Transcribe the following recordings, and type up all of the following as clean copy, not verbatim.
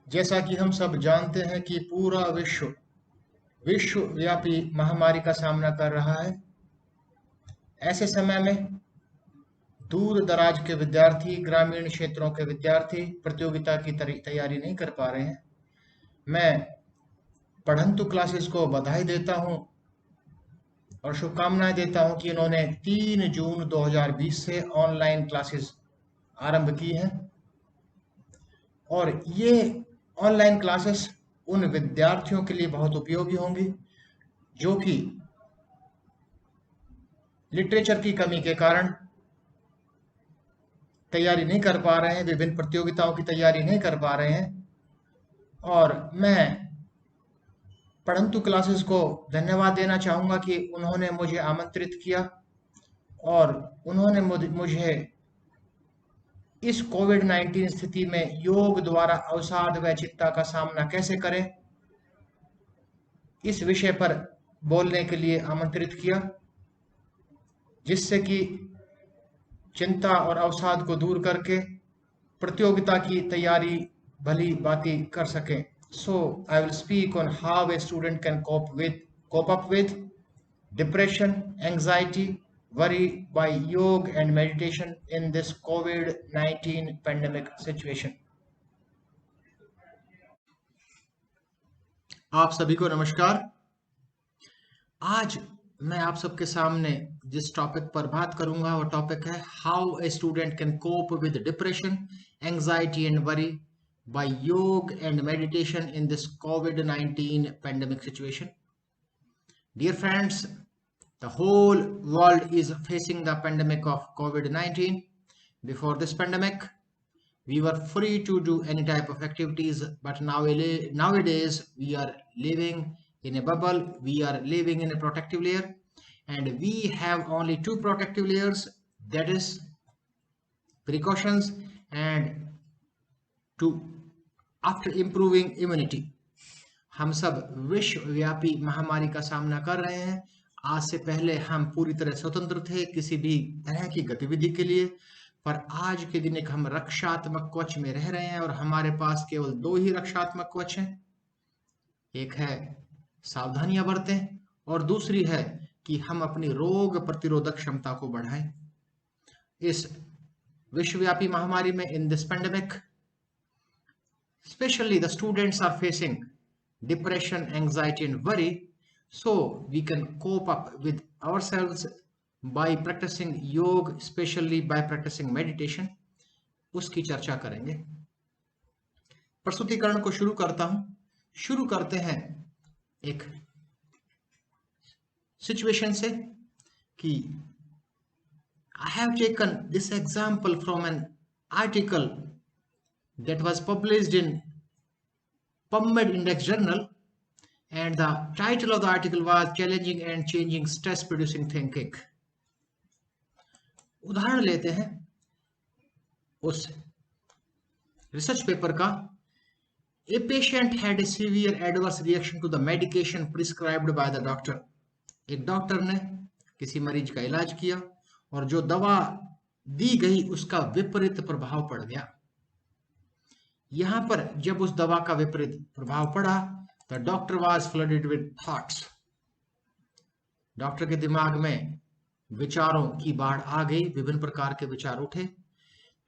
जैसा कि हम सब जानते हैं कि पूरा विश्वव्यापी महामारी का सामना कर रहा है। ऐसे समय में दूर दराज के विद्यार्थी, ग्रामीण क्षेत्रों के विद्यार्थी प्रतियोगिता की तैयारी नहीं कर पा रहे हैं। मैं पढ़ंतु क्लासेस को बधाई देता हूं और शुभकामनाएं देता हूं कि इन्होंने 3 जून 2020 से ऑनलाइन क्लासेस आरंभ की हैं और ये ऑनलाइन क्लासेस उन विद्यार्थियों के लिए बहुत उपयोगी होंगी जो कि लिटरेचर की कमी के कारण तैयारी नहीं कर पा रहे हैं, विभिन्न प्रतियोगिताओं की तैयारी नहीं कर पा रहे हैं। और मैं पढ़ंतु क्लासेस को धन्यवाद देना चाहूँगा कि उन्होंने मुझे आमंत्रित किया और उन्होंने मुझे इस कोविड-19 स्थिति में योग द्वारा अवसाद व चिंता का सामना कैसे करें, इस विषय पर बोलने के लिए आमंत्रित किया, जिससे कि चिंता और अवसाद को दूर करके प्रतियोगिता की तैयारी भली भांति कर सकें। So I will speak on how a student can cope up with depression, anxiety, worry by yoga and meditation in this COVID-19 pandemic situation. आप सभी को नमस्कार। आज मैं आप सबके सामने जिस टॉपिक पर बात करूंगा वो टॉपिक है how a student can cope with depression, anxiety and worry by yoga and meditation in this COVID-19 pandemic situation. Dear friends, the whole world is facing the pandemic of COVID-19. Before this pandemic, we were free to do any type of activities, but nowadays we are living in a bubble, we are living in a protective layer, and we have only two protective layers, that is precautions and to after improving immunity. हम सब विश्वव्यापी महामारी का सामना कर रहे हैं। आज से पहले हम पूरी तरह स्वतंत्र थे किसी भी तरह की गतिविधि के लिए, पर आज के दिन एक हम रक्षात्मक कवच में रह रहे हैं और हमारे पास केवल दो ही रक्षात्मक कवच हैं। एक है सावधानियां बरतें और दूसरी है कि हम अपनी रोग प्रतिरोधक क्षमता को बढ़ाएं। इस विश्वव्यापी महामारी में, in this pandemic, especially the students are facing depression, anxiety and worry, so we can cope up with ourselves by practicing yoga, especially by practicing meditation. उसकी चर्चा करेंगे। प्रस्तुतिकरण को शुरू करते हैं एक सिचुएशन से कि I have taken this example from an article that was published in PubMed Index Journal, and the title of the article was Challenging and Changing Stress Producing Thinking. उदाहरण लेते हैं उस रिसर्च पेपर का। A patient had a severe adverse reaction to the medication prescribed by the doctor. एक doctor ने किसी मरीज का इलाज किया और जो दवा दी गई उसका विपरीत प्रभाव पड़ गया। यहां पर जब उस दवा का विपरीत प्रभाव पड़ा, the doctor was flooded with thoughts. Doctor के दिमाग में विचारों की बाढ़ आ गई, विभिन्न प्रकार के विचार उठे।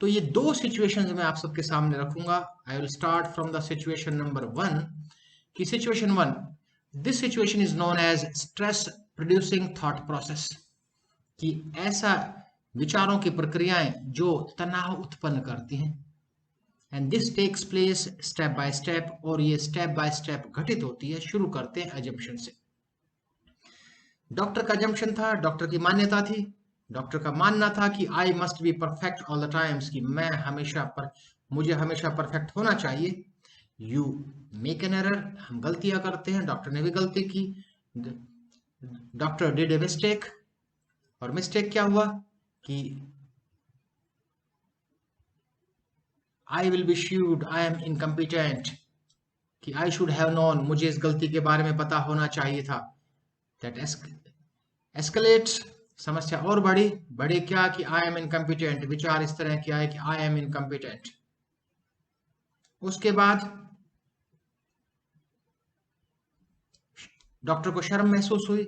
तो ये दो सिचुएशंस मैं आप सबके सामने रखूंगा। I will start from the situation number 1 कि situation 1, this situation is known as stress producing thought process, कि ऐसा विचारों की प्रक्रियाएं जो तनाव उत्पन्न करती हैं। And this takes place step by step, और ये स्टेप बाय स्टेप घटित होती है। शुरू करते हैं अजम्पशन से। डॉक्टर का अजम्पशन था, डॉक्टर की मान्यता थी, डॉक्टर का मानना था कि I must be perfect all the times, कि मुझे हमेशा परफेक्ट होना चाहिए। यू मेक एन एरर, हम गलतियां करते हैं, डॉक्टर ने भी गलती की। डॉक्टर डिड ए मिस्टेक, और मिस्टेक क्या हुआ कि I will be sued, I am incompetent, कि I should have known, मुझे इस गलती के बारे में पता होना चाहिए था। That escalates, समस्या और बढ़ी क्या कि I am incompetent, विचार इस तरह क्या है कि I am incompetent। उसके बाद डॉक्टर को शर्म महसूस हुई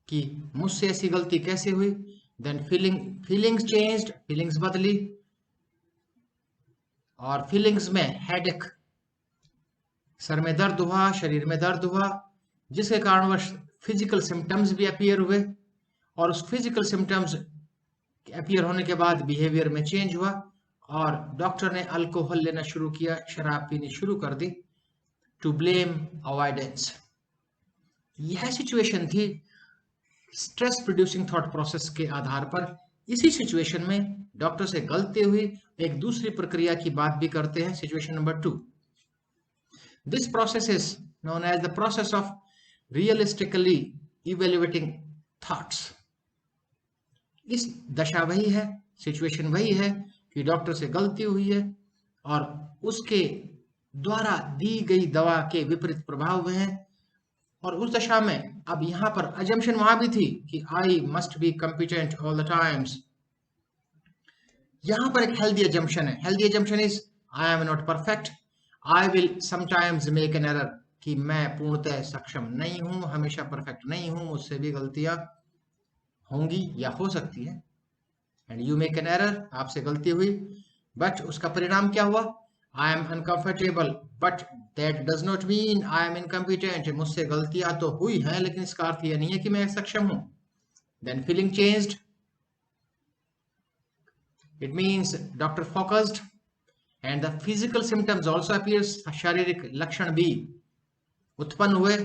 कि मुझसे ऐसी गलती कैसे हुई। देन फीलिंग्स चेंज्ड, फीलिंग्स बदली, और फीलिंग्स में हेडेक, सर में दर्द हुआ, शरीर में दर्द हुआ, जिसके कारणवश फिजिकल सिम्टम्स भी अपीयर हुए, और उस फिजिकल सिम्टम्स अपीयर होने के बाद बिहेवियर में चेंज हुआ, और डॉक्टर ने अल्कोहल लेना शुरू किया, शराब पीनी शुरू कर दी, टू ब्लेम अवॉइडेंस। यह सिचुएशन थी स्ट्रेस प्रोड्यूसिंग थॉट प्रोसेस के आधार पर। इसी सिचुएशन में डॉक्टर से गलती हुई। एक दूसरी प्रक्रिया की बात भी करते हैं, situation number 2। This process is known as the process of realistically evaluating thoughts. इस दशा वही है, सिचुएशन वही है कि डॉक्टर से गलती हुई है और उसके द्वारा दी गई दवा के विपरीत प्रभाव हुए हैं, और उस दशा में अब यहां पर अजम्पशन वहां भी थी कि I must be competent all the times. यहां पर एक हेल्दी अजम्पशन है। Healthy assumption is I am not perfect, I will sometimes make an error, कि मैं पूर्णतः सक्षम नहीं हूं, हमेशा परफेक्ट नहीं हूं, मुझसे भी गलतियां होंगी या हो सकती है। And you make an error, आपसे गलती हुई, बट उसका परिणाम क्या हुआ? I am uncomfortable but that does not mean I am incompetent. मुझसे गलतियां तो हुई हैं, लेकिन इसका अर्थ यह नहीं है कि मैं सक्षम हूं। Than feeling changed, it means doctor focused, and the physical symptoms also appears, शारीरिक लक्षण भी उत्पन्न हुए,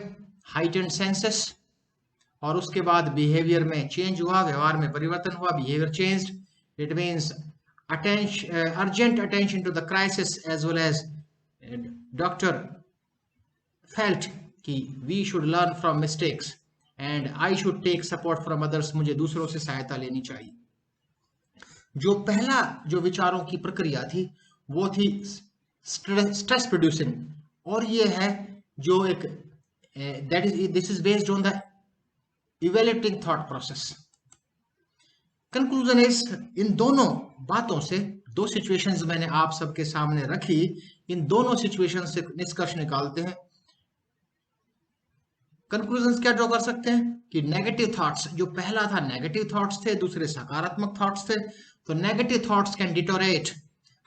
हाइटेंड सेंसेस, और उसके बाद बिहेवियर में चेंज हुआ, व्यवहार में परिवर्तन हुआ, behaviour changed. It means urgent attention to the crisis, as well as doctor felt कि we should learn from mistakes and I should take support from others, मुझे दूसरों से सहायता लेनी चाहिए। जो पहला जो विचारों की प्रक्रिया थी वो थी स्ट्रेस प्रोड्यूसिंग, और ये है जो एक this is based on the evaluating thought process. Conclusion is, इन दोनों बातों से, दो सिचुएशंस मैंने आप सबके सामने रखी, इन दोनों सिचुएशन से निष्कर्ष निकालते हैं। कंक्लूजन क्या ड्रॉ कर सकते हैं कि नेगेटिव थॉट्स, जो पहला था नेगेटिव थॉट्स थे, दूसरे सकारात्मक थॉट्स थे। तो नेगेटिव थॉट्स कैन डिटोरेट,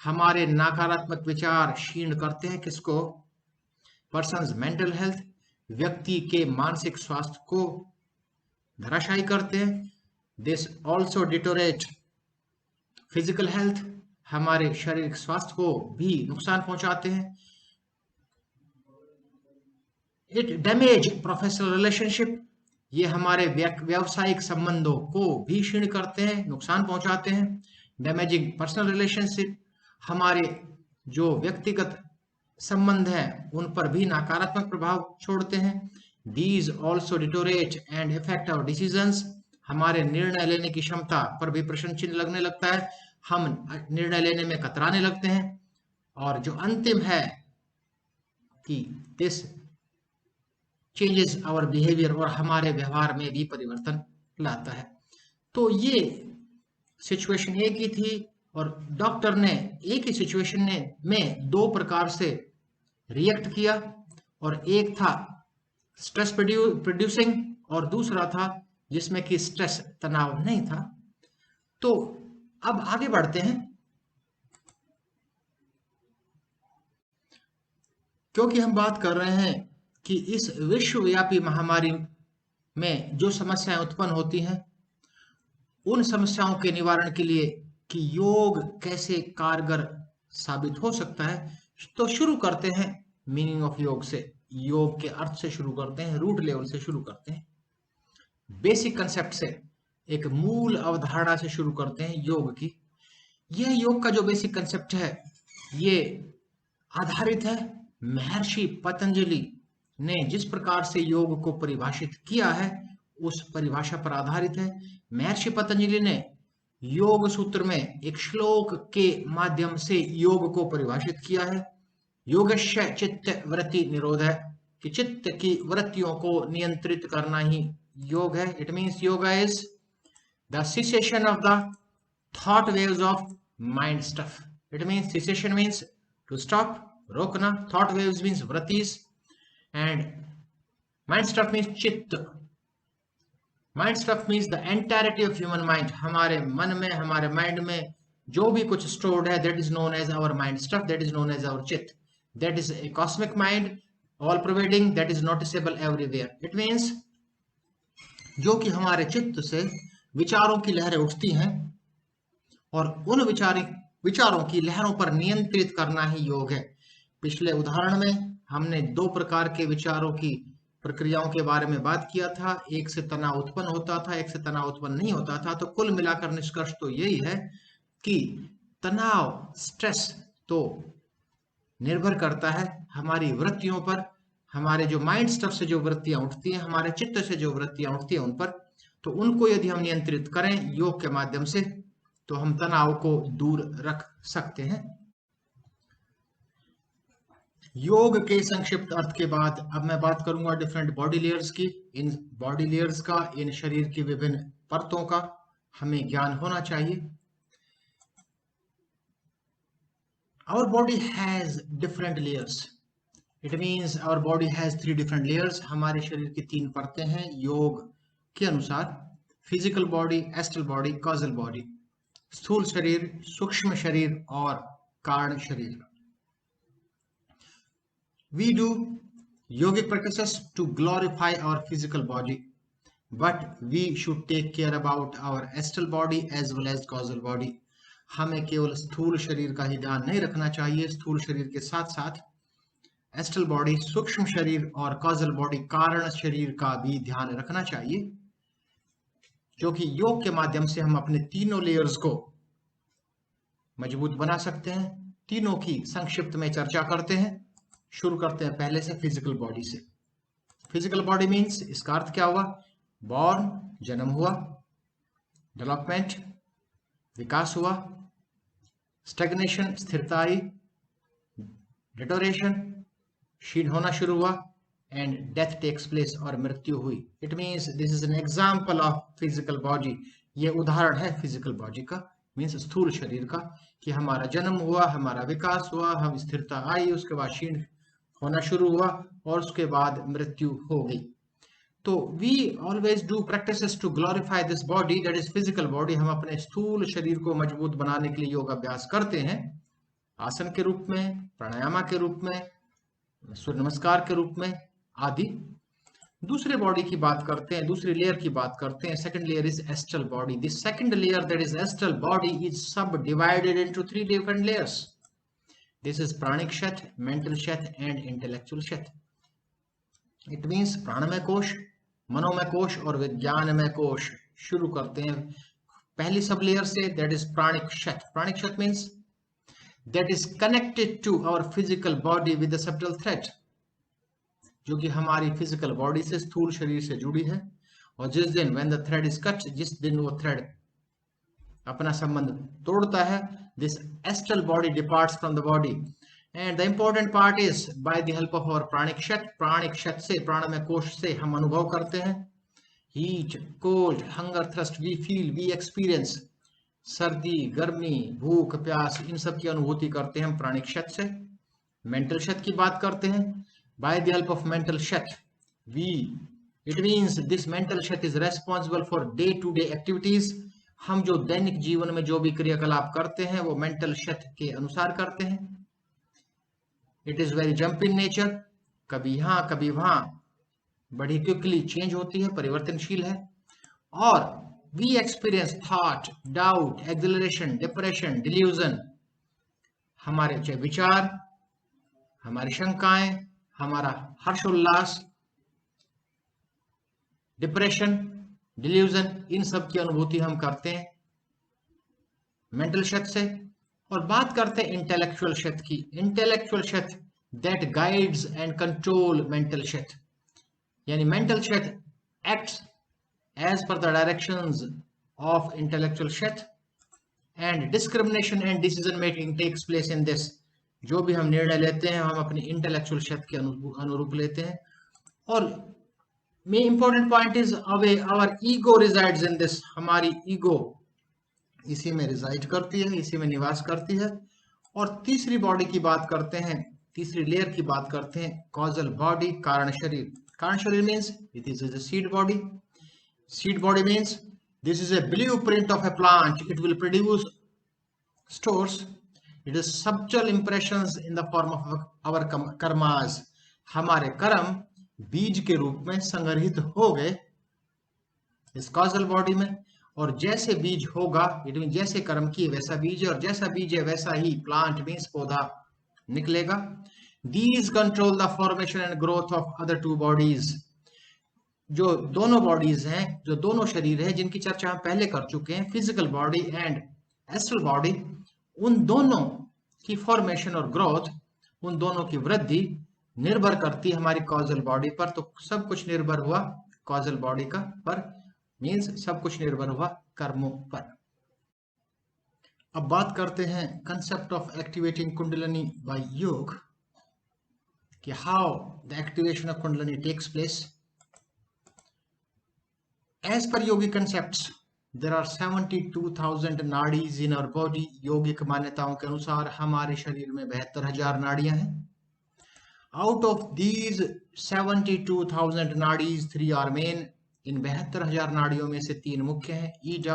हमारे नकारात्मक विचार क्षीण करते हैं किसको? पर्सन्स मेंटल हेल्थ, व्यक्ति के मानसिक स्वास्थ्य को धराशायी करते हैं। This also deteriorate physical health, हमारे शारीरिक स्वास्थ्य को भी नुकसान पहुंचाते हैं। इट डैमेज प्रोफेशनल रिलेशनशिप, ये हमारे व्यावसायिक संबंधों को भी क्षीण करते हैं, नुकसान पहुंचाते हैं। डैमेजिंग पर्सनल रिलेशनशिप, हमारे जो व्यक्तिगत संबंध है उन पर भी नकारात्मक प्रभाव छोड़ते हैं। These also deteriorate and effect our decisions, हमारे निर्णय लेने की क्षमता पर भी प्रश्न चिन्ह लगने लगता है, हम निर्णय लेने में कतराने लगते हैं। और जो अंतिम है कि दिस चेंजेस आवर बिहेवियर, और हमारे व्यवहार में भी परिवर्तन लाता है। तो ये सिचुएशन एक ही थी, और डॉक्टर ने एक ही सिचुएशन में दो प्रकार से रिएक्ट किया, और एक था स्ट्रेस प्रोड्यूसिंग और दूसरा था जिसमें कि स्ट्रेस, तनाव नहीं था। तो अब आगे बढ़ते हैं, क्योंकि हम बात कर रहे हैं कि इस विश्वव्यापी महामारी में जो समस्याएं उत्पन्न होती हैं, उन समस्याओं के निवारण के लिए कि योग कैसे कारगर साबित हो सकता है। तो शुरू करते हैं मीनिंग ऑफ योग से, योग के अर्थ से शुरू करते हैं, रूट लेवल से शुरू करते हैं, बेसिक कंसेप्ट से, एक मूल अवधारणा से शुरू करते हैं योग की। यह योग का जो बेसिक कंसेप्ट है ये आधारित है महर्षि पतंजलि ने जिस प्रकार से योग को परिभाषित किया है उस परिभाषा पर आधारित है। महर्षि पतंजलि ने योग सूत्र में एक श्लोक के माध्यम से योग को परिभाषित किया है। योगस्य चित्त वृत्ति निरोध है, कि चित्त की वृत्तियों को नियंत्रित करना ही योग है। It means yoga is the cessation of the thought waves of mind stuff. It means cessation means to stop, रोकना, thought waves means वृत्तिस, and mind stuff means chitta, mind stuff means the entirety of human mind, हमारे मन में, हमारे mind में जो भी कुछ स्टोर्ड है, that is known as our mind stuff, that is known as our chitta, that is a cosmic mind, all providing, that is noticeable everywhere. It means जो कि हमारे चित्त से विचारों की लहरें उठती हैं और उन विचारों की लहरों पर नियंत्रित करना ही योग है। पिछले उदाहरण में हमने दो प्रकार के विचारों की प्रक्रियाओं के बारे में बात किया था, एक से तनाव उत्पन्न होता था, एक से तनाव उत्पन्न नहीं होता था। तो कुल मिलाकर निष्कर्ष तो यही है कि तनाव, स्ट्रेस तो निर्भर करता है हमारी वृत्तियों पर, हमारे जो माइंड स्टफ से जो वृत्तियां उठती हैं, हमारे चित्त से जो वृत्तियां उठती हैं उन पर। तो उनको यदि हम नियंत्रित करें योग के माध्यम से तो हम तनाव को दूर रख सकते हैं। योग के संक्षिप्त अर्थ के बाद अब मैं बात करूंगा डिफरेंट बॉडी लेयर्स की। इन बॉडी लेयर्स का, इन शरीर की विभिन्न परतों का हमें ज्ञान होना चाहिए। Our body has different layers. It means our body has 3 different layers. हमारे शरीर की 3 परतें हैं योग के अनुसार, physical body, astral body, causal body, स्थूल शरीर, सूक्ष्म शरीर और कारण शरीर। We do yogic practices to glorify our physical body, but we should take care about our astral body as well as causal body. हमें केवल स्थूल शरीर का ही ध्यान नहीं रखना चाहिए, स्थूल शरीर के साथ साथ एस्ट्रल बॉडी, सूक्ष्म शरीर और कॉजल बॉडी, कारण शरीर का भी ध्यान रखना चाहिए, जो कि योग के माध्यम से हम अपने तीनों लेयर्स को मजबूत बना सकते हैं। तीनों की संक्षिप्त में चर्चा करते हैं। शुरू करते हैं पहले से फिजिकल बॉडी से। फिजिकल बॉडी मीन्स, इसका अर्थ क्या हुआ? बॉर्न, जन्म हुआ, डेवलपमेंट, विकास हुआ, स्टैग्नेशन, स्थिरता आई, डिटोरेशन, क्षीण होना शुरू हुआ, एंड डेथ टेक्स प्लेस, और मृत्यु हुई। It means this is an example of physical body. ये उदाहरण है फिजिकल बॉडी का, मीन्स स्थूल शरीर का, कि हमारा जन्म हुआ, हमारा विकास हुआ, हम स्थिरता आई, उसके बाद क्षीण होना शुरू हुआ और उसके बाद मृत्यु हो गई। तो we always do practices to glorify this body, that is physical body. हम अपने स्थूल शरीर को मजबूत बनाने के लिए योग अभ्यास करते हैं, आसन के रूप में, प्राणायाम के रूप में, सूर्य नमस्कार के रूप में आदि। दूसरे बॉडी की बात करते हैं, दूसरी लेयर की बात करते हैं। Second layer is astral body. This second layer, that is astral body, is subdivided into 3 different layers. This is pranic kshetra, mental kshetra and intellectual kshetra. It means प्राणमय कोश, मनोमय कोश और विज्ञानमय कोश। शुरू करते हैं पहली सब लेयर से, दैट इज प्राणिक क्षेत्र। प्राणिक क्षेत्र means that is connected to our physical body with the subtle thread, जो कि हमारी फिजिकल बॉडी से, स्थूल शरीर से जुड़ी है। और जिस दिन when the thread is cut, जिस दिन वो थ्रेड अपना संबंध तोड़ता है, this astral body departs from the body. And the important part is by the help of our pranic क्षेत्र। प्राणिक क्षेत्र से, प्राणमय कोश से हम अनुभव करते हैं heat, cold, hunger, thirst, we feel, we experience. सर्दी, गर्मी, भूख, प्यास, इन सब की अनुभूति करते हैं हम प्राणिक क्षेत्र से। मेंटल क्षेत्र की बात करते हैं, by the help of mental kshetra we, it means this mental kshetra is responsible for day to day activities. हम जो दैनिक जीवन में जो भी क्रियाकलाप करते हैं वो मेंटल क्षेत्र के अनुसार करते हैं। It is very jump in nature, कभी यहाँ कभी वहां, बड़ी क्विकली चेंज होती है, परिवर्तनशील है। और we experience thought, doubt, acceleration, depression, delusion. हमारे चाहे विचार, हमारी शंकाएं, हमारा हर्षोल्लास, डिप्रेशन, डिल्यूजन, इन सब की अनुभूति हम करते हैं मेंटल क्षेत्र से। और बात करते हैं इंटेलेक्चुअल क्षेत्र की। Intellectual kshetra that guides and control mental kshetra, यानी mental kshetra acts as per the directions of intellectual kshetra and discrimination and decision making takes place in this. जो भी हम निर्णय लेते हैं हम अपने इंटेलेक्चुअल क्षेत्र के अनुरूप लेते हैं। और main important point is our ego resides in this. हमारी ईगो इसी में रिजाइड करती है, इसी में निवास करती है। और तीसरी बॉडी की बात करते हैं, तीसरी लेयर की बात करते हैं, कॉजल बॉडी, कारण शरीर। कारण शरीर means it is a seed body. Seed body means this is a blueprint of a plant. It will produce stores. It is subtle impressions in the form of our karmas. हमारे कर्म बीज के रूप में संग्रहित हो गए इस कॉजल बॉडी में, और जैसे बीज होगा, इट मीन जैसे कर्म किए वैसा बीज है, और जैसा बीज है वैसा ही प्लांट मीन्स पौधा निकलेगा. These control the formation and growth of other two bodies. जो दोनों बॉडीज हैं, जो दोनों शरीर है जिनकी चर्चा हम पहले कर चुके हैं, physical body and astral body, उन दोनों की फॉर्मेशन और ग्रोथ, उन दोनों की वृद्धि निर्भर करती है हमारी कॉजल बॉडी पर. तो सब कुछ निर्भर हुआ कॉजल बॉडी का पर, मीन्स सब कुछ निर्भर हुआ कर्मों पर. अब बात करते हैं concept of activating kundalini by yoga, कि how the activation of kundalini takes place. As per yogic concepts, there are 72,000 nadis in our body. योगिक मान्यताओं के अनुसार हमारे शरीर में 72,000 नाड़ियां हैं. Out of these 72,000 nadis, 3 are main. इन 72,000 नाड़ियों में से 3 मुख्य हैं, ईडा,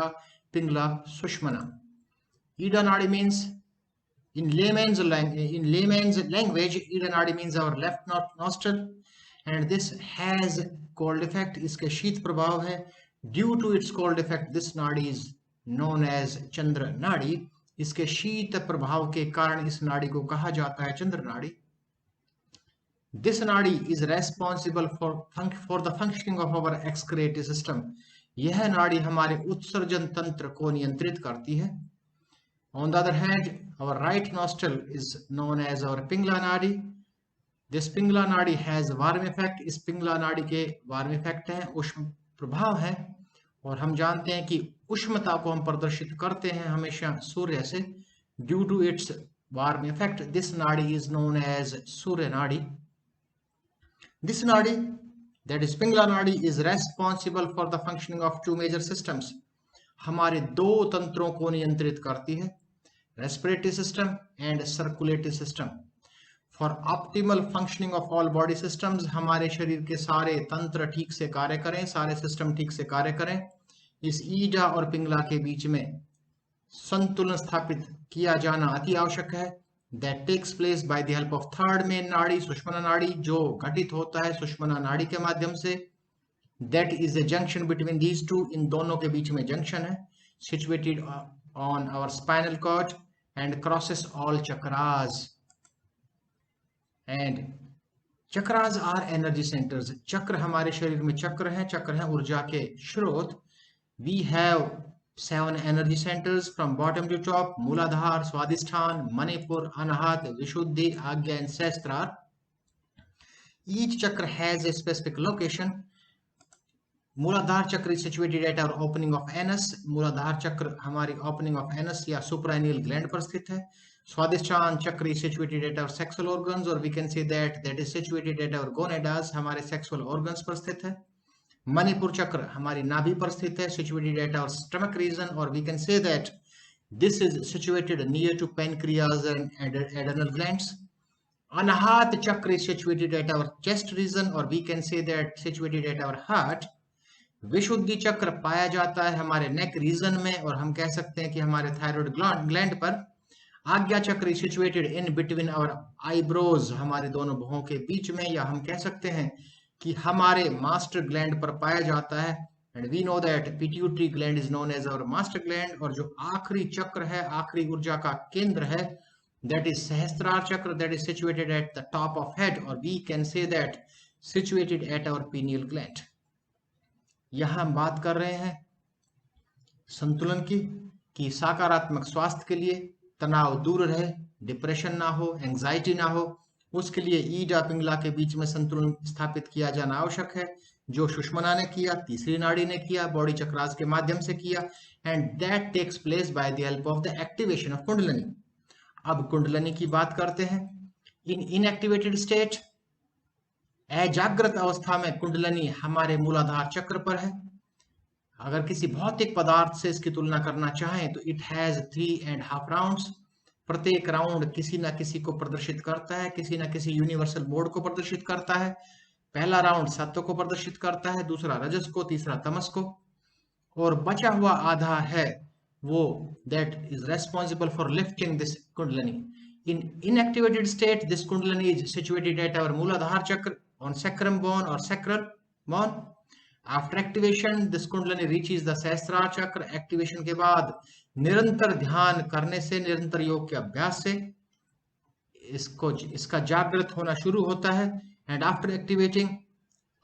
पिंगला, सुषमना. ईडा नाड़ी means in layman's language, ईडा नाड़ी means our left nostril, and this has cold effect. इसके शीत प्रभाव है. Due to its cold effect, this नाड़ी is known as चंद्र नाड़ी. इसके शीत प्रभाव के कारण इस नाड़ी को कहा जाता है चंद्र नाड़ी. This नाड़ी is responsible for the functioning of our excretory system. यह नाड़ी हमारे उत्सर्जन तंत्र को नियंत्रित करती है. On the other hand, our right nostril is known as our Pingala नाड़ी. This पिंगला नाड़ी has warm effect. इस पिंगला नाड़ी के वार्म इफेक्ट है, उष्ण प्रभाव है, और हम जानते हैं कि उष्णता को हम प्रदर्शित करते हैं हमेशा सूर्य से. Due to its warm effect, this nadi is known as Surya nadi. This nadi, that is Pingala nadi, is responsible for the functioning of 2 major systems. हमारे 2 तंत्रों को नियंत्रित करती है, respiratory system and circulatory system. For optimal functioning of all body systems, हमारे शरीर के सारे तंत्र ठीक से कार्य करें, सारे सिस्टम ठीक से कार्य करें, इस ईडा और पिंगला के बीच में संतुलन स्थापित किया जाना अति आवश्यक है. That takes place by the help of third main nadi, Sushumna नाड़ी, जो घटित होता है सुषमना नाड़ी के माध्यम से. That is a junction between these two. इन दोनों के बीच में जंक्शन है, situated on our spinal cord and crosses all chakras. And chakras are energy centres. चक्र हमारे शरीर में चक्र हैं ऊर्जा के स्रोत. We have 7 energy centres from bottom to top. Muladhara, Swadhisthana, Manipura, Anahata, Vishuddhi, Ajna and Sahasrara. Each chakra has a specific location. Muladhara chakra is situated at our opening of anus. मूलाधार चक्र हमारी opening of anus या supraanal gland पर स्थित है. स्वादिष्ठान चक्र is situated at our sexual organs, or we can say that is situated at our gonads, हमारे sexual organs पर स्थित है. मणिपुर चक्र हमारी नाभि पर स्थित है, situated at our stomach region, or we can say that this is situated near to pancreas and adrenal glands. अनाहत चक्र is situated at our chest region, or we can say that situated at our heart. विशुद्धि चक्र पाया जाता है हमारे neck region में, और हम कह सकते हैं कि हमारे थायराइड ग्लैंड पर. Ajna chakra situated in between our eyebrows, हमारे दोनों भौहों के बीच में, या हम कह सकते हैं कि हमारे मास्टर ग्लैंड पर पाया जाता है. And we know that pituitary gland is known as our master gland. और जो आखिरी चक्र है, आखिरी ऊर्जा का केंद्र है, that is Sahasrara chakra, that is situated at the top of head, और we can say that situated at our pineal gland. यहां हम बात कर रहे हैं संतुलन की, कि सकारात्मक स्वास्थ्य के लिए तनाव दूर रहे, डिप्रेशन ना हो, एंजाइटी ना हो, उसके लिए ईडा पिंगला के बीच में संतुलन स्थापित किया जाना आवश्यक है, जो सुषमना ने किया, तीसरी नाड़ी ने किया, बॉडी चक्रास के माध्यम से किया. And that takes place by the help of the activation of kundalini. अब कुंडलिनी की बात करते हैं. इन इनएक्टिवेटेड स्टेट, अजागृत अवस्था में कुंडलिनी हमारे मूलाधार चक्र पर है. अगर किसी भौतिक पदार्थ से इसकी तुलना करना चाहें तो इट हैज 3.5 राउंड्स. प्रत्येक राउंड किसी ना किसी को प्रदर्शित करता है, किसी ना किसी यूनिवर्सल बोर्ड को प्रदर्शित करता है. पहला राउंड सत्व को प्रदर्शित करता है, दूसरा रजस को, तीसरा तमस को, और बचा हुआ आधा है वो that is responsible for lifting this kundalini. In inactivated state, this kundalini is situated at our Mooladhara chakra on sacrum bone or sacral bone. After activation, this kundalini reaches the Sahasrara chakra. Activation के बाद निरंतर ध्यान करने से, निरंतर योग के अभ्यास से इसका जागृत होना शुरू होता है. And after activating,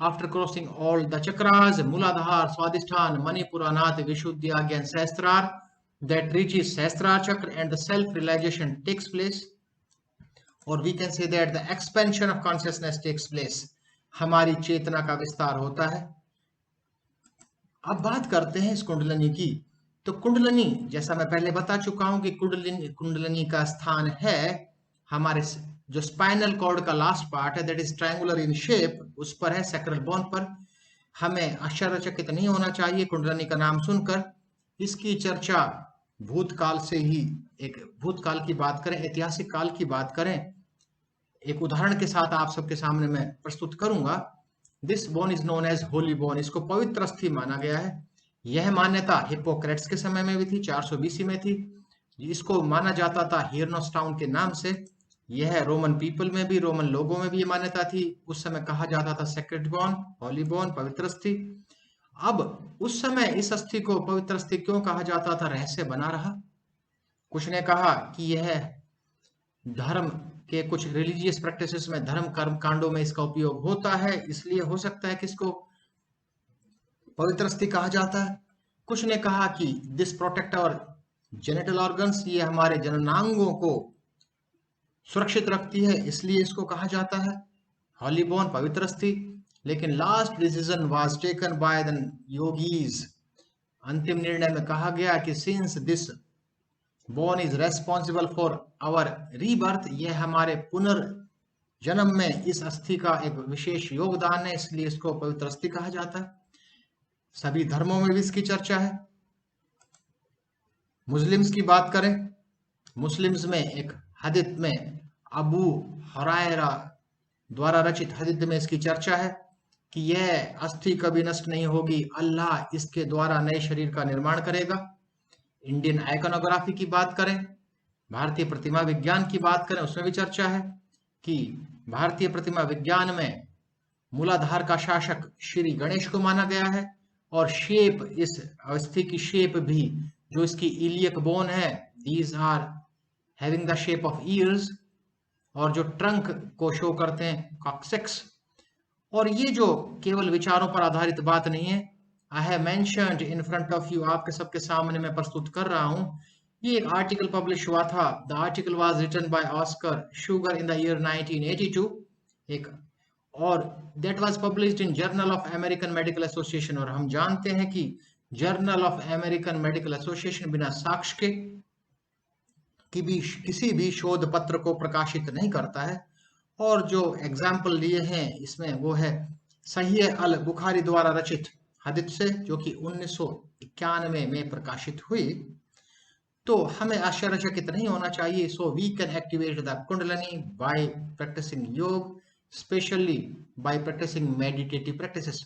after crossing all the chakras, Mooladhara, Swadhisthana, Manipura, Anahata, Vishuddhi, Agya and Sahasrara, that reaches Sahasrara chakra and the self-realization takes place, or we can say that the expansion of consciousness takes place. हमारी चेतना का विस्तार होता है. अब बात करते हैं इस कुंडलिनी की. तो कुंडलिनी, जैसा मैं पहले बता चुका हूं कि कुंडलिनी का स्थान है हमारे जो स्पाइनल कॉर्ड का लास्ट पार्ट है, that is triangular in shape, उस पर है, सैक्रल बोन पर. हमें आश्चर्यचकित नहीं होना चाहिए कुंडलिनी का नाम सुनकर. इसकी चर्चा भूतकाल से ही, एक भूतकाल की बात करें, ऐतिहासिक काल की बात करें, एक उदाहरण के साथ आप सबके सामने मैं प्रस्तुत करूंगा. This bone is known as holy bone. इसको पवित्र अस्थि माना गया है. यह मान्यता हिप्पोक्रेट्स के समय में भी थी, 400 BC में थी. इसको माना जाता था हिरनोस्टाउन के नाम से. यह रोमन पीपल में भी, रोमन लोगों में भी ये मान्यता थी. उस समय कहा जाता था सेक्रेड बोन, होली बोन, पवित्र अस्थि. अब उस समय इस अस्थि को पवित्र अस्थि क्यों कहा जाता था? रहस्य बना रहा. कुछ ने कहा कि यह धर्म के कुछ रिलीजियस प्रैक्टिसेस में, धर्म कर्म कांडों में इसका उपयोग होता है, इसलिए हो सकता है कि इसको पवित्र अस्थि कहा जाता है. कुछ ने कहा कि this protect our genital organs, ये हमारे जननांगों को सुरक्षित रखती है, इसलिए इसको कहा जाता है होली बोन, पवित्र अस्थि. लेकिन last decision was taken by the yogis. अंतिम निर्णय में कहा गया कि since this bone is responsible for our rebirth, यह हमारे पुनर्जन्म में इस अस्थि का एक विशेष योगदान है, इसलिए इसको पवित्र अस्थि कहा जाता है. सभी धर्मों में भी इसकी चर्चा है. मुस्लिम्स की बात करें, मुस्लिम्स में एक हदीथ में, अबू हुरैरा द्वारा रचित हदीथ में इसकी चर्चा है कि यह अस्थि कभी नष्ट नहीं होगी, अल्लाह इसके द्वारा नए शरीर का निर्माण करेगा. इंडियन आइकोनोग्राफी की बात करें, भारतीय प्रतिमा विज्ञान की बात करें, उसमें भी चर्चा है कि भारतीय प्रतिमा विज्ञान में मूलाधार का शासक श्री गणेश को माना गया है. और शेप, इस अस्थि की शेप भी, जो इसकी इलियक बोन है, these are having the shape of ears, और जो ट्रंक को शो करते हैं, कॉक्सिक्स. और ये जो केवल विचारों पर आधारित बात नहीं है, I have mentioned in front of you, आपके सबके सामने मैं प्रस्तुत कर रहा हूं. ये एक आर्टिकल पब्लिश हुआ था. The article was written by Oscar Sugar in the year 1982, एक, और that was published in journal of American medical association. और हम जानते हैं कि journal of American medical association बिना साक्ष्य के किसी भी शोध पत्र को प्रकाशित नहीं करता है. और जो एग्जाम्पल लिए हैं इसमें वो है सहीह अल बुखारी द्वारा रचित हदीथ से, जो कि 1991 में प्रकाशित हुई. तो हमें आश्चर्यचकित नहीं होना चाहिए. So we can activate the kundalini by practicing yoga, especially by practicing meditative practices.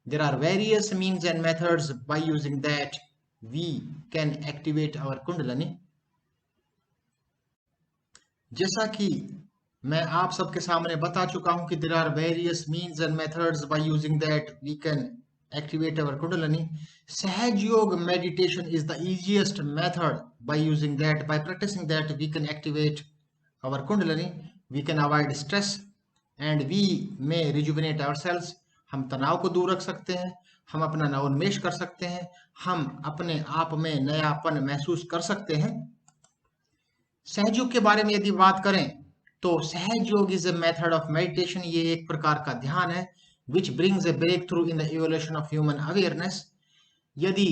There are various means and methods by using that we can activate our kundalini. जैसा कि मैं आप सबके सामने बता चुका हूं कि there are various means and methods by using that we can activate our kundalini. सहज योग meditation is the easiest method. By using that, by practicing that, we can activate our kundalini. We can avoid stress and we may rejuvenate ourselves. हम तनाव को दूर रख सकते हैं, हम अपना नवोन्मेष कर सकते हैं, हम अपने आप में नयापन महसूस कर सकते हैं. सहज योग के बारे में यदि बात करें तो सहज योग is a method of meditation. ये एक प्रकार का ध्यान है which brings a breakthrough in the evolution of human awareness. यदि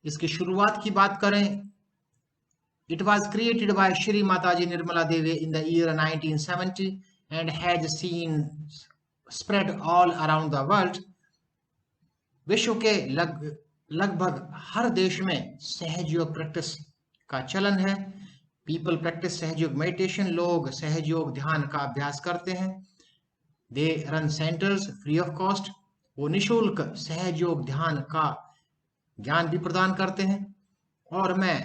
इसकी शुरुआत की बात करें, it was created by Shri Mataji Nirmala Devi in the year 1970 and has seen spread all around the world. विश्व के लगभग हर देश में सहज योग प्रैक्टिस का चलन है. People practice Sahaj yoga meditation. लोग सहज योग ध्यान का अभ्यास करते हैं. They run centres free of cost, वो निशुल्क सहयोग ध्यान का ज्ञान भी प्रदान करते हैं। और मैं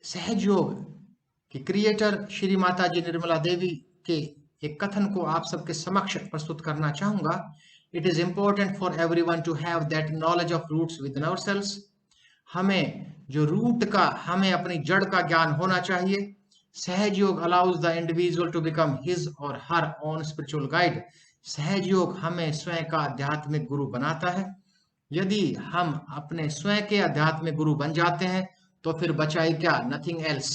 सहयोग की क्रिएटर श्री माता जी निर्मला देवी के एक कथन को आप सबके समक्ष प्रस्तुत करना चाहूंगा। It is important for everyone to have that knowledge of roots within ourselves. हमें जो रूट का, हमें अपनी जड़ का ज्ञान होना चाहिए। सहयोग allows the individual to become his or her own spiritual guide. सहयोग हमें स्वयं का आध्यात्मिक गुरु बनाता है। यदि हम अपने स्वयं के आध्यात्मिक गुरु बन जाते हैं तो फिर बचाई क्या, नथिंग एल्स।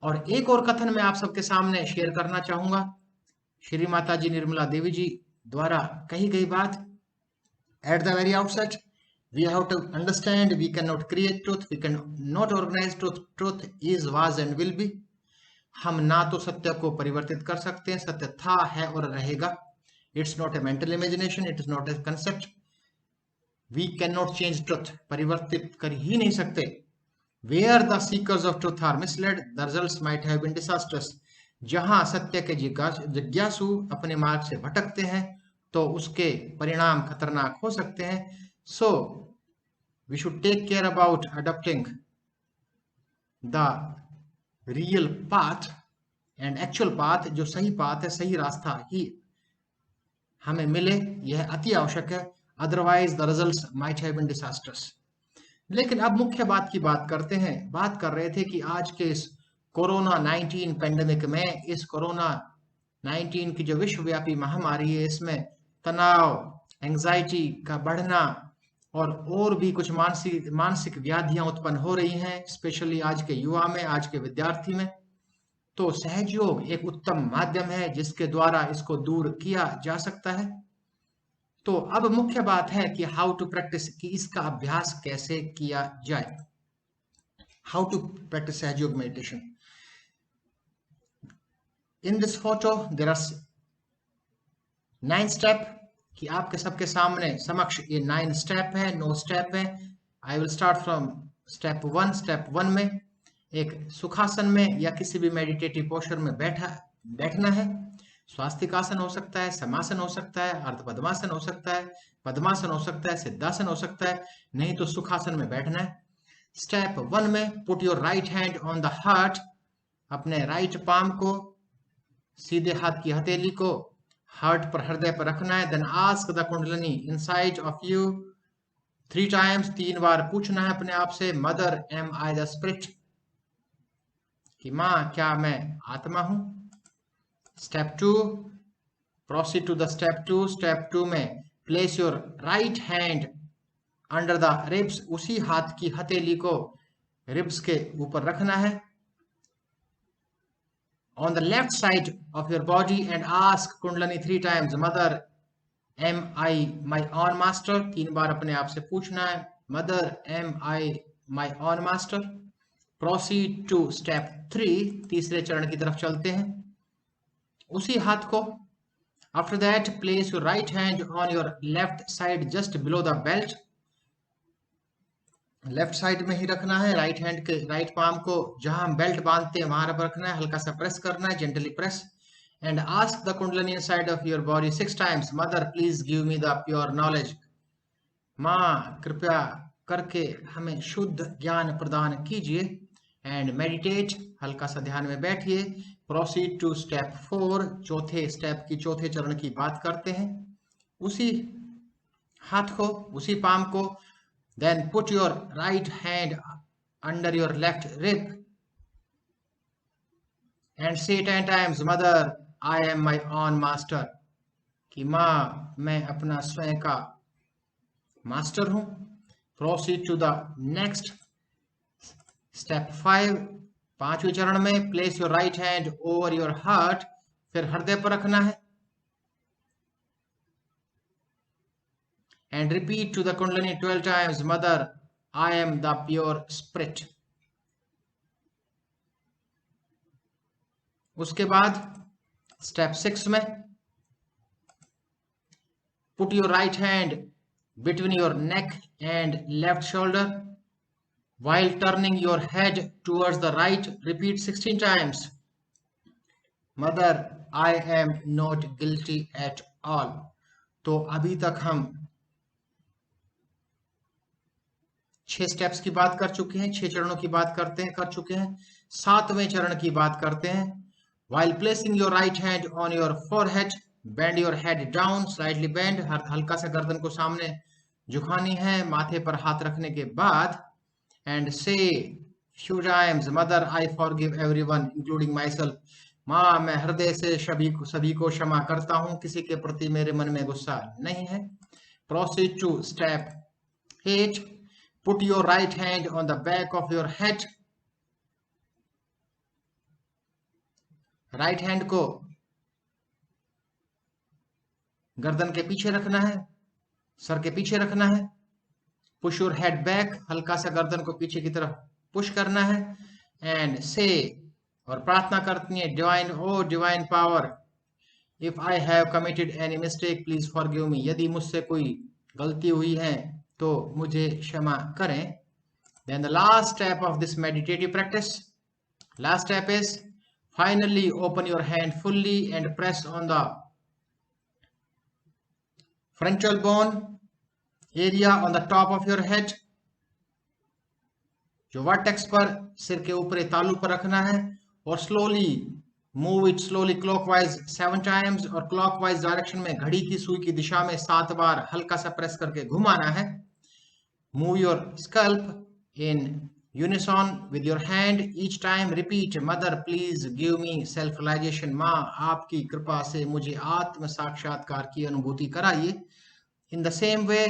और एक और कथन मैं आप सबके सामने शेयर करना चाहूंगा, श्री माता जी निर्मला देवी जी द्वारा कही गई बात। At the very outset we have to understand we cannot create truth, we cannot organize truth, truth is, was and will be। हम ना तो सत्य को परिवर्तित कर सकते हैं, सत्य था, है और रहेगा। It's not a mental imagination, it is not a concept. We can not change truth, परिवर्तित कर ही नहीं सकते। Where the seekers of truth are misled the results might have been disasters. जहां सत्य के जिज्ञासु अपने मार्ग से भटकते हैं तो उसके परिणाम खतरनाक हो सकते हैं। So we should take care about adopting the real path and actual path, जो सही पाथ है, सही रास्ता ही हमें मिले, यह अति आवश्यक है। Otherwise the results might have been disasters. लेकिन अब मुख्य बात की बात करते हैं। बात कर रहे थे कि आज के इस कोरोना 19 पेंडेमिक में, इस कोरोना 19 की जो विश्वव्यापी महामारी है, इसमें तनाव, एंजाइटी का बढ़ना और भी कुछ मानसिक व्याधियां उत्पन्न हो रही हैं, स्पेशली आज के युवा में, आज के विद्यार्थी में। तो सहयोग एक उत्तम माध्यम है जिसके द्वारा इसको दूर किया जा सकता है। तो अब मुख्य बात है कि हाउ टू प्रैक्टिस, कि इसका अभ्यास कैसे किया जाए। हाउ टू प्रैक्टिस सहयोग meditation. In this photo there are 9 step, कि आपके सबके सामने समक्ष ये 9 स्टेप है, 9 स्टेप है। आई will start from step 1। Step 1 में एक सुखासन में या किसी भी मेडिटेटिव पोस्चर में बैठना है। स्वास्तिक आसन हो सकता है, समासन हो सकता है, अर्ध पद्मासन हो सकता है, पद्मासन हो सकता है, सिद्धासन हो सकता है, नहीं तो सुखासन में बैठना है। स्टेप 1 में put your right hand on the heart. अपने राइट पाम को, सीधे हाथ की हथेली को हार्ट पर, हृदय पर रखना है। Then ask the kundalini inside of you 3 times. 3 बार पूछना है अपने आप से, mother am I the spirit, कि मां क्या मैं आत्मा हूं। Step 2, proceed to the step 2। Step 2 में place your right hand under the ribs. उसी हाथ की हथेली को रिब्स के ऊपर रखना है। On the left side of your body and ask Kundalini 3 times, Mother, am I my own master? 3 बार अपने आप से पूछना है, Mother, am I my own master? Proceed to step 3, तीसरे चरण की तरफ चलते हैं। उसी हाथ को, after that place your right hand on your left side just below the belt। Left side में ही रखना है, राइट हैंड के राइट पाम को जहां हम बेल्ट बांधते हैं वहां पर रखना है, हल्का सा प्रेस करना है, gently press. And ask the kundalini inside of your body 6 times, mother please give me the pure knowledge. मां कृपया करके हमें शुद्ध ज्ञान प्रदान कीजिए। एंड मेडिटेट, हल्का सा ध्यान में बैठिए। प्रोसीड टू स्टेप 4, चौथे स्टेप की, चौथे चरण की बात करते हैं। उसी हाथ को, उसी पाम को, then put your right hand under your left rib and say 10 times, Mother, I am my own master, कि मां मैं अपना स्वयं का मास्टर हूं। Proceed to the next step 5, 5वें चरण में place your right hand over your heart, फिर हृदय पर रखना है। And repeat to the Kundalini 12 times, Mother, I am the pure spirit। उसके बाद स्टेप 6 में put your right hand between your neck and left shoulder while turning your head towards the right। Repeat 16 times, mother I am not guilty at all. तो अभी तक हम 6 steps की बात कर चुके हैं, 6 चरणों की बात कर चुके हैं। 7वें चरण की बात करते हैं। While placing your right hand on your forehead, bend your head down, slightly bend, हल्का सा गर्दन को सामने झुकानी है माथे पर हाथ रखने के बाद, and say few times, Mother, I forgive everyone, including myself. माँ, मैं हृदय से सभी को क्षमा करता हूँ, किसी के प्रति मेरे मन में गुस्सा नहीं है। Proceed to step 8. Put your right hand on the back of your head. Right hand को गर्दन के पीछे रखना है, सर के पीछे रखना है। पुश योर हेड बैक, हल्का सा गर्दन को पीछे की तरफ पुश करना है। एंड से, और प्रार्थना करनी है, divine power, if I have committed any mistake please forgive me, यदि मुझसे कोई गलती हुई है तो मुझे क्षमा करें। Then the last step of this meditative practice, last step is finally open your hand fully and press on the frontal bone area on the top of your head. जो वर्टेक्स पर सिर के ऊपरी तालू पर रखना है, और move it slowly clockwise 7 times, और क्लॉकवाइज डायरेक्शन में घड़ी की सुई की दिशा में 7 बार हल्का सा प्रेस करके घुमाना है। Move your scalp in unison with your hand, each time repeat, mother please give me self realisation, माँ आपकी कृपा से मुझे आत्म साक्षात्कार की अनुभूति कराइए। In the same way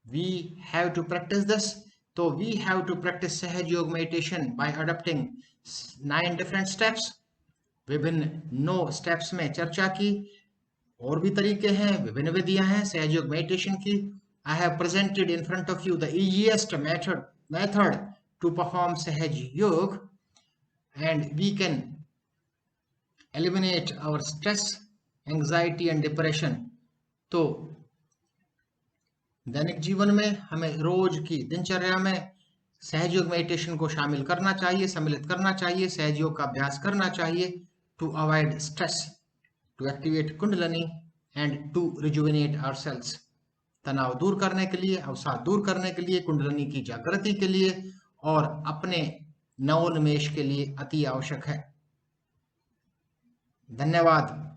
we have to practice this, तो we have to practice Sahaj yoga meditation by adopting 9 different steps. विभिन्न 9 स्टेप्स में चर्चा की, और भी तरीके हैं, विभिन्न विधियां हैं सहज योग मेडिटेशन की। I have presented in front of you the easiest method to perform Sahaj Yoga, and we can eliminate our stress, anxiety and depression. तो दैनिक जीवन में हमें रोज की दिनचर्या में सहज योग मेडिटेशन को शामिल करना चाहिए, सम्मिलित करना चाहिए, सहज योग का अभ्यास करना चाहिए, to avoid stress, to activate kundalini and to rejuvenate ourselves. तनाव दूर करने के लिए, अवसाद दूर करने के लिए, कुंडलिनी की जागृति के लिए और अपने नवोन्मेष के लिए अति आवश्यक है। धन्यवाद।